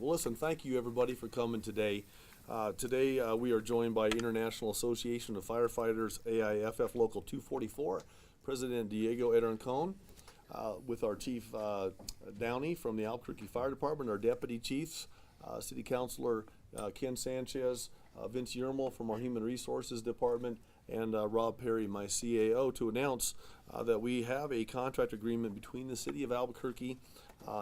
Well, listen, thank you everybody for coming today. Today we are joined by International Association of Firefighters, AIFF Local 244, President Diego Arencon, with our Chief Downey from the Albuquerque Fire Department, our Deputy Chiefs, City Councilor Ken Sanchez, Vince Yermal from our Human Resources Department, and Rob Perry, my CAO, to announce that we have a contract agreement between the City of Albuquerque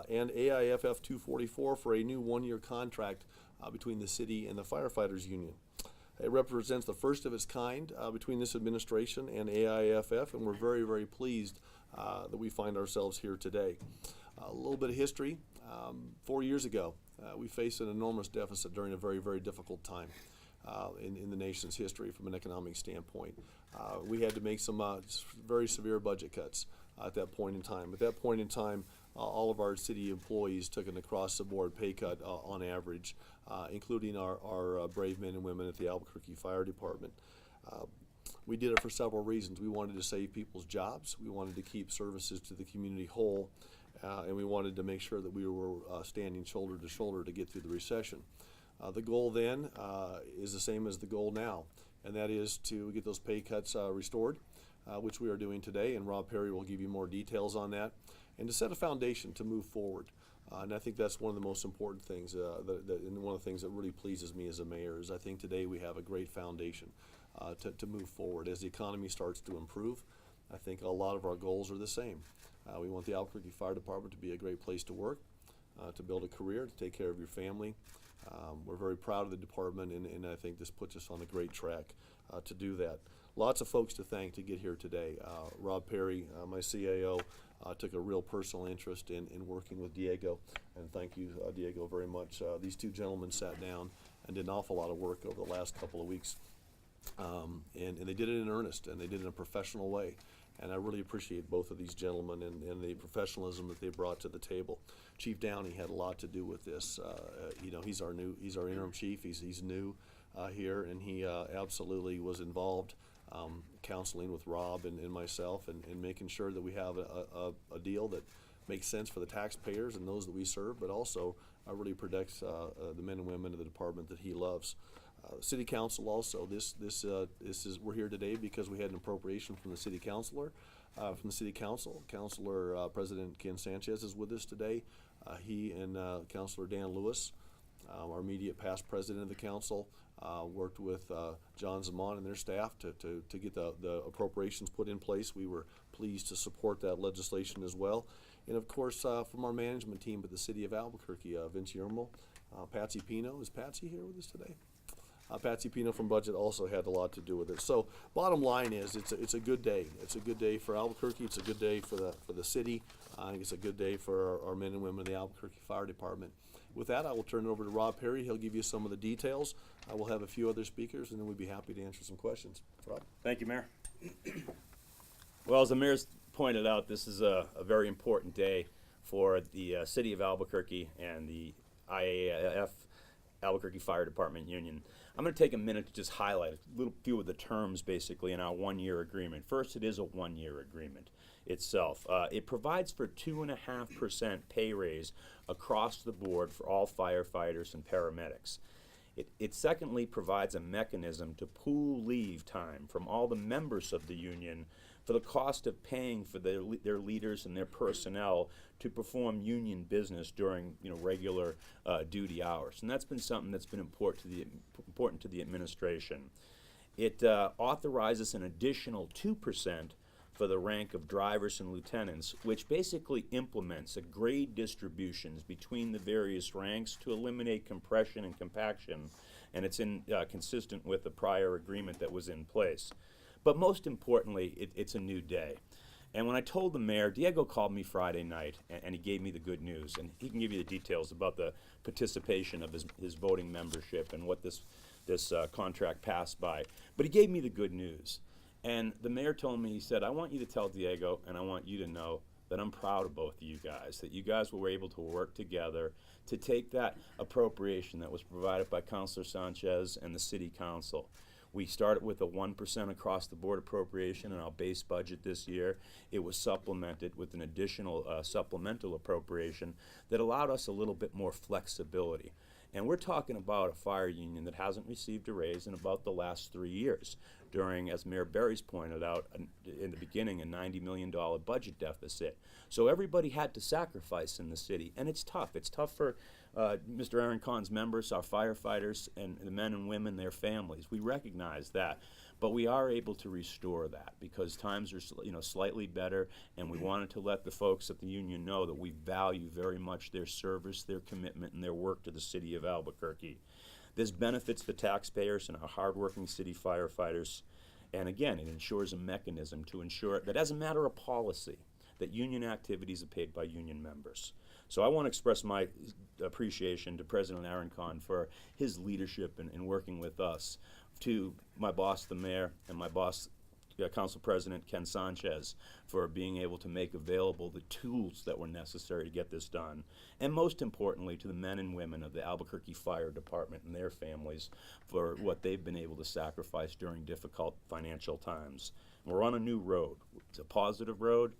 and AIFF 244 for a new one-year contract between the city and the Firefighters Union. It represents the first of its kind between this administration and AIFF, and we're very, very pleased that we find ourselves here today. A little bit of history. 4 years ago, we faced an enormous deficit during a very, very difficult time in the nation's history from an economic standpoint. We had to make some very severe budget cuts at that point in time. At that point in time, all of our city employees took an across-the-board pay cut on average, including our brave men and women at the Albuquerque Fire Department. We did it for several reasons. We wanted to save people's jobs, we wanted to keep services to the community whole, and we wanted to make sure that we were standing shoulder to shoulder to get through the recession. The goal then is the same as the goal now, and that is to get those pay cuts restored, which we are doing today, and Rob Perry will give you more details on that, and to set a foundation to move forward. And I think that's one of the most important things, and one of the things that really pleases me as a mayor is I think today we have a great foundation to move forward. As the economy starts to improve, I think a lot of our goals are the same. We want the Albuquerque Fire Department to be a great place to work, to build a career, to take care of your family. We're very proud of the department, and I think this puts us on a great track to do that. Lots of folks to thank to get here today. Rob Perry, my CAO, took a real personal interest in working with Diego, and thank you, Diego, very much. These two gentlemen sat down and did an awful lot of work over the last couple of weeks, and they did it in earnest, and they did it in a professional way. And I really appreciate both of these gentlemen and the professionalism that they brought to the table. Chief Downey had a lot to do with this. He's our interim chief. He's new here, and he absolutely was involved counseling with Rob and myself and making sure that we have a deal that makes sense for the taxpayers and those that we serve, but also really protects the men and women of the department that he loves. City Council also. We're here today because we had an appropriation from the City Councilor, from the City Council. Councilor President Ken Sanchez is with us today. He and Councilor Dan Lewis, our immediate past president of the council, worked with John Zaman and their staff to get the appropriations put in place. We were pleased to support that legislation as well. And of course, from our management team at the City of Albuquerque, Vince Yermal, Patsy Pino. Is Patsy here with us today? Patsy Pino from Budget also had a lot to do with it. So bottom line is it's a good day. It's a good day for Albuquerque. It's a good day for the city. I think it's a good day for our men and women of the Albuquerque Fire Department. With that, I will turn it over to Rob Perry. He'll give you some of the details. I will have a few other speakers, and then we'd be happy to answer some questions. Rob? Thank you, Mayor. Well, as the Mayor's pointed out, this is a very important day for the City of Albuquerque and the IAFF, Albuquerque Fire Department Union. I'm going to take a minute to just highlight a few of the terms basically in our one-year agreement. First, it is a one-year agreement itself. It provides for 2.5% pay raise across the board for all firefighters and paramedics. It secondly provides a mechanism to pool leave time from all the members of the union for the cost of paying for their leaders and their personnel to perform union business during regular duty hours, and that's been something that's been important to the administration. It authorizes an additional 2% for the rank of drivers and lieutenants, which basically implements a grade distributions between the various ranks to eliminate compression and compaction, and it's consistent with the prior agreement that was in place. But most importantly, it's a new day. And when I told the mayor, Diego called me Friday night, and he gave me the good news. And he can give you the details about the participation of his voting membership and what this contract passed by. But he gave me the good news. And the mayor told me, he said, I want you to tell Diego, and I want you to know that I'm proud of both of you guys, that you guys were able to work together to take that appropriation that was provided by Councilor Sanchez and the City Council. We started with a 1% across the board appropriation in our base budget this year. It was supplemented with an additional supplemental appropriation that allowed us a little bit more flexibility. And we're talking about a fire union that hasn't received a raise in about the last 3 years, during, as Mayor Berry's pointed out in the beginning, a $90 million budget deficit. So everybody had to sacrifice in the city, and it's tough. It's tough for Mr. Arencon's members, our firefighters, and the men and women, their families. We recognize that. But we are able to restore that because times are slightly better, and we wanted to let the folks at the union know that we value very much their service, their commitment, and their work to the city of Albuquerque. This benefits the taxpayers and our hardworking city firefighters. And again, it ensures a mechanism to ensure that as a matter of policy, that union activities are paid by union members. So I want to express my appreciation to President Arencon for his leadership in working with us, to my boss, the mayor, and my boss, Council President Ken Sanchez, for being able to make available the tools that were necessary to get this done. And most importantly, to the men and women of the Albuquerque Fire Department and their families for what they've been able to sacrifice during difficult financial times. We're on a new road. It's a positive road.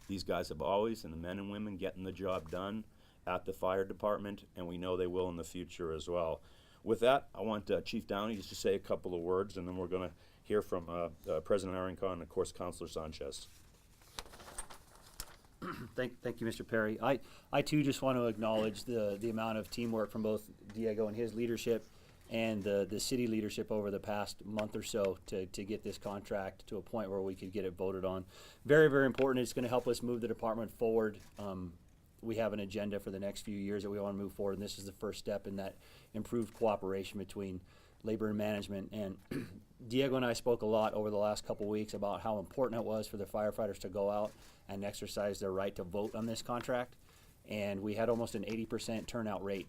These guys have always, and the men and women, getting the job done at the fire department, and we know they will in the future as well. With that, I want Chief Downey just to say a couple of words, and then we're going to hear from President Arencon and, of course, Councilor Sanchez. Thank you, Mr. Perry. I too just want to acknowledge the amount of teamwork from both Diego and his leadership and the city leadership over the past month or so to get this contract to a point where we could get it voted on. Very, very important. It's going to help us move the department forward. We have an agenda for the next few years that we want to move forward, and this is the first step in that improved cooperation between labor and management. And Diego and I spoke a lot over the last couple weeks about how important it was for the firefighters to go out and exercise their right to vote on this contract, and we had almost an 80% turnout rate.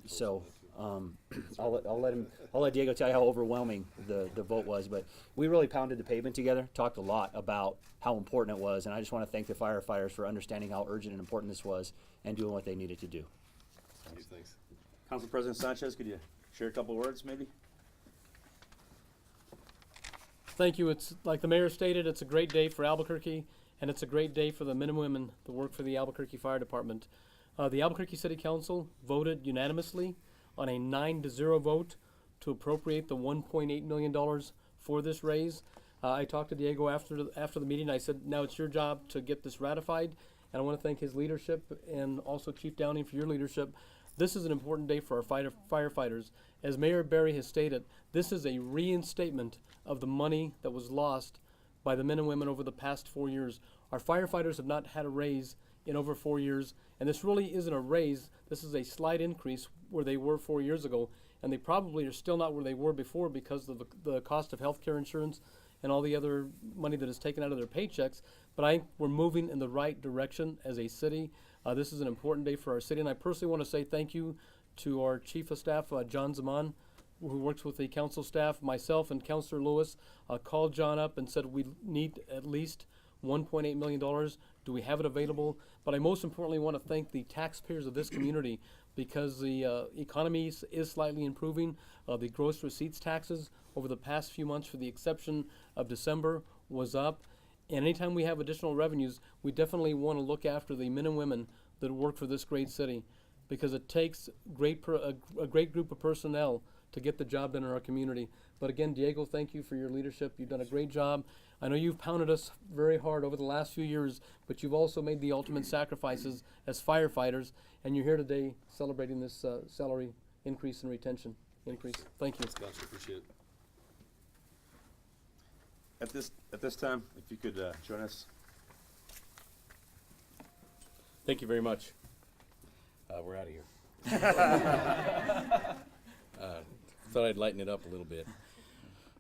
So I'll let Diego tell you how overwhelming the vote was, but we really pounded the pavement together, talked a lot about how important it was, and I just want to thank the firefighters for understanding how urgent and important this was and doing what they needed to do. Thanks. Council President Sanchez, could you share a couple of words, maybe? Thank you. It's like the mayor stated, it's a great day for Albuquerque, and it's a great day for the men and women that work for the Albuquerque Fire Department. The Albuquerque City Council voted unanimously on a 9-0 vote to appropriate the $1.8 million for this raise. I talked to Diego after the meeting. I said, now it's your job to get this ratified, and I want to thank his leadership and also Chief Downing for your leadership. This is an important day for our firefighters. As Mayor Berry has stated, this is a reinstatement of the money that was lost by the men and women over the past 4 years. Our firefighters have not had a raise in over 4 years, and this really isn't a raise. This is a slight increase where they were 4 years ago, and they probably are still not where they were before because of the cost of health care insurance and all the other money that is taken out of their paychecks. But I think we're moving in the right direction as a city. This is an important day for our city, and I personally want to say thank you to our Chief of Staff, John Zaman, who works with the council staff. Myself and Councilor Lewis called John up and said we need at least $1.8 million. Do we have it available? But I most importantly want to thank the taxpayers of this community because the economy is slightly improving. The gross receipts taxes over the past few months, for the exception of December, was up. And anytime we have additional revenues, we definitely want to look after the men and women that work for this great city, because it takes a great group of personnel to get the job done in our community. But again, Diego, thank you for your leadership. You've done a great job. I know you've pounded us very hard over the last few years, but you've also made the ultimate sacrifices as firefighters, and you're here today celebrating this salary increase and retention increase. Thank you. Gotcha, appreciate it. At this time, if you could join us. Thank you very much. We're out of here. Thought I'd lighten it up a little bit.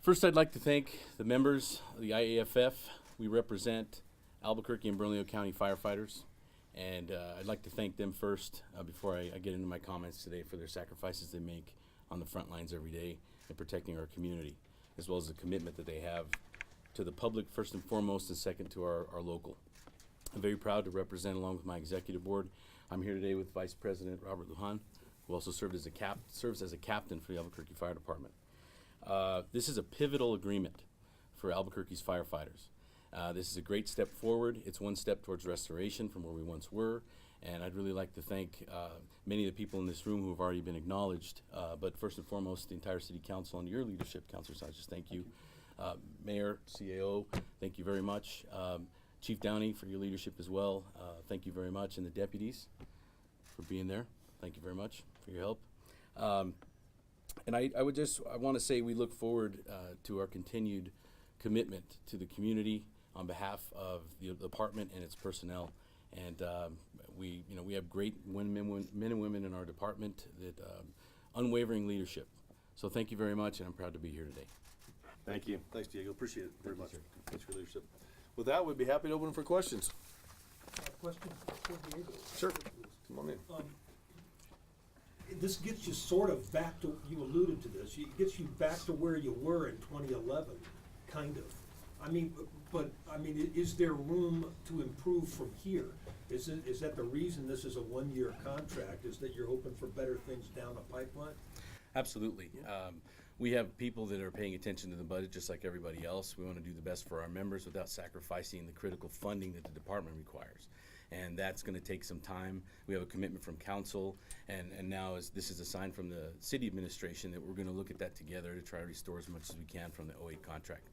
First, I'd like to thank the members of the IAFF. We represent Albuquerque and Bernalillo County firefighters, and I'd like to thank them first before I get into my comments today for their sacrifices they make on the front lines every day in protecting our community, as well as the commitment that they have to the public first and foremost, and second to our local. I'm very proud to represent, along with my executive board. I'm here today with Vice President Robert Lujan, who also serves as a captain for the Albuquerque Fire Department. This is a pivotal agreement for Albuquerque's firefighters. This is a great step forward. It's one step towards restoration from where we once were. And I'd really like to thank many of the people in this room who have already been acknowledged. But first and foremost, the entire City Council and your leadership, Councilor Sanchez, thank you. Mayor, CAO, thank you very much. Chief Downey for your leadership as well. Thank you very much. And the deputies for being there. Thank you very much for your help. And I want to say we look forward to our continued commitment to the community on behalf of the department and its personnel. And we have great men and women in our department that unwavering leadership. So thank you very much, and I'm proud to be here today. Thank you. Thanks, Diego. Appreciate it very much. Thanks for your leadership. With that, we'd be happy to open for questions. Question for Diego. Sure. Come on in. This gets you sort of back to, you alluded to this, it gets you back to where you were in 2011, kind of. I mean, is there room to improve from here? Is that the reason this is a one-year contract, is that you're hoping for better things down the pipeline? Absolutely. We have people that are paying attention to the budget just like everybody else. We want to do the best for our members without sacrificing the critical funding that the department requires. And that's going to take some time. We have a commitment from council, and now this is a sign from the city administration that we're going to look at that together to try to restore as much as we can from the 08 contract.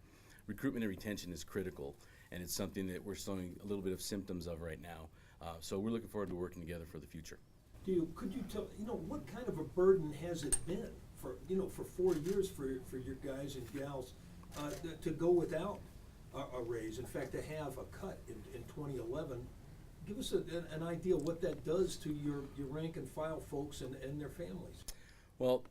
Recruitment and retention is critical, and it's something that we're showing a little bit of symptoms of right now. So we're looking forward to working together for the future. Could you tell, what kind of a burden has it been for 4 years for your guys and gals to go without a raise? In fact, to have a cut in 2011. Give us an idea what that does to your rank and file folks and their families. Well,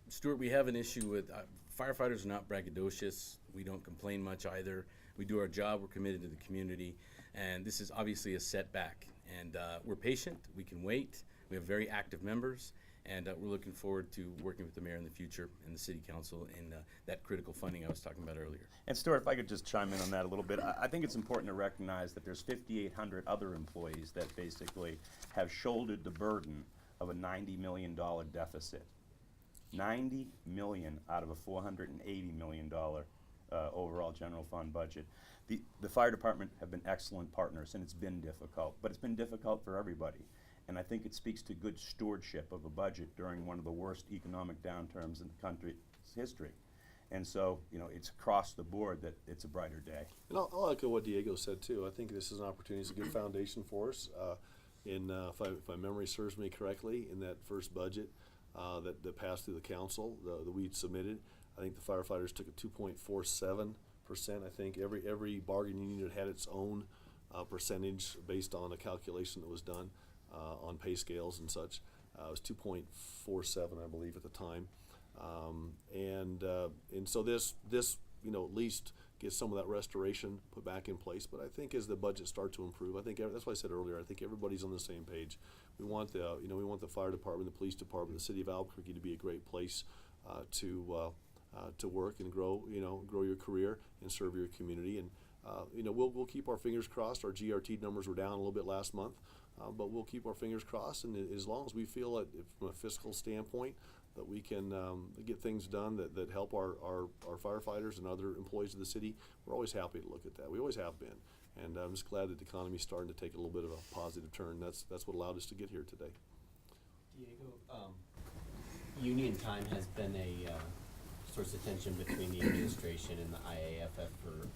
Stuart, we have an issue with firefighters are not braggadocious. We don't complain much either. We do our job. We're committed to the community, and this is obviously a setback. And we're patient. We can wait. We have very active members, and we're looking forward to working with the mayor in the future and the city council in that critical funding I was talking about earlier. And Stuart, if I could just chime in on that a little bit, I think it's important to recognize that there's 5,800 other employees that basically have shouldered the burden of a $90 million deficit. $90 million out of a $480 million overall general fund budget. The fire department have been excellent partners, and it's been difficult, but it's been difficult for everybody. And I think it speaks to good stewardship of a budget during one of the worst economic downturns in the country's history. And so, it's across the board that it's a brighter day. And I'll echo what Diego said too. I think this is an opportunity, it's a good foundation for us. If my memory serves me correctly, in that first budget that passed through the council, that we submitted, I think the firefighters took a 2.47%. I think every bargaining unit had its own percentage based on a calculation that was done on pay scales and such. It was 2.47, I believe, at the time. And so this at least get some of that restoration put back in place. But I think as the budget starts to improve, I think that's why I said earlier, I think everybody's on the same page. We want the fire department, the police department, the city of Albuquerque to be a great place to work and grow your career and serve your community. And we'll keep our fingers crossed. Our GRT numbers were down a little bit last month, but we'll keep our fingers crossed. And as long as we feel that from a fiscal standpoint that we can get things done that help our firefighters and other employees of the city, we're always happy to look at that. We always have been. And I'm just glad that the economy's starting to take a little bit of a positive turn. That's what allowed us to get here today. Diego, union time has been a source of tension between the administration and the IAFF for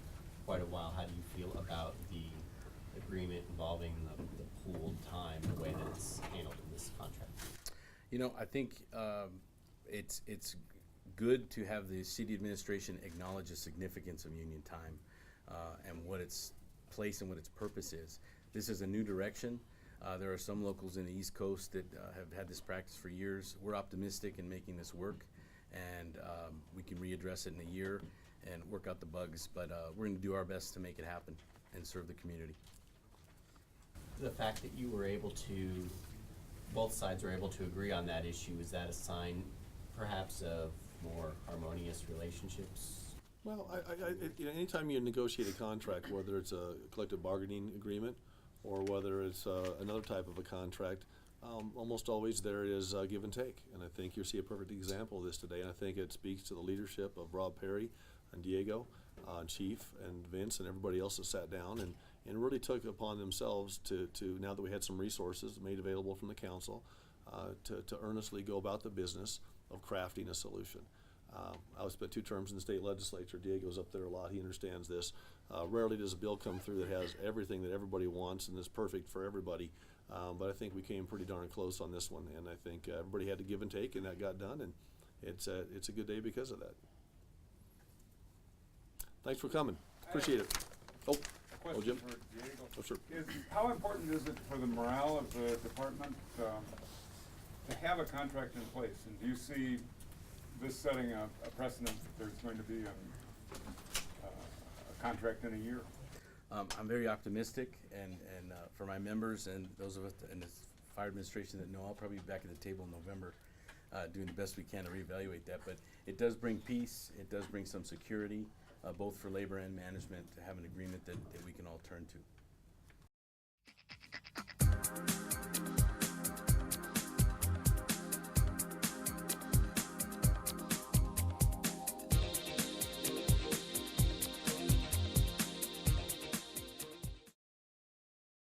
quite a while. How do you feel about the agreement involving the pooled time, the way that it's handled in this contract? I think it's good to have the city administration acknowledge the significance of union time and what its place and what its purpose is. This is a new direction. There are some locals in the East Coast that have had this practice for years. We're optimistic in making this work, and we can readdress it in a year and work out the bugs, but we're going to do our best to make it happen and serve the community. The fact that you were able to, both sides were able to agree on that issue, is that a sign perhaps of more harmonious relationships? Well, anytime you negotiate a contract, whether it's a collective bargaining agreement or whether it's another type of a contract, almost always there is give and take. And I think you'll see a perfect example of this today. And I think it speaks to the leadership of Rob Perry and Diego, Chief and Vince and everybody else that sat down and really took upon themselves to now that we had some resources made available from the council, to earnestly go about the business of crafting a solution. I spent 2 terms in the state legislature. Diego's up there a lot. He understands this. Rarely does a bill come through that has everything that everybody wants and is perfect for everybody. But I think we came pretty darn close on this one, and I think everybody had to give and take, and that got done, and it's a good day because of that. Thanks for coming. Appreciate it. Oh, Question Jim. for Diego. Oh, sure. How important is it for the morale of the department to have a contract in place? And do you see this setting a precedent that there's going to be a contract in a year? I'm very optimistic, and for my members and those of us in the fire administration that know, I'll probably be back at the table in November, doing the best we can to reevaluate that. But it does bring peace. It does bring some security, both for labor and management, to have an agreement that we can all turn to.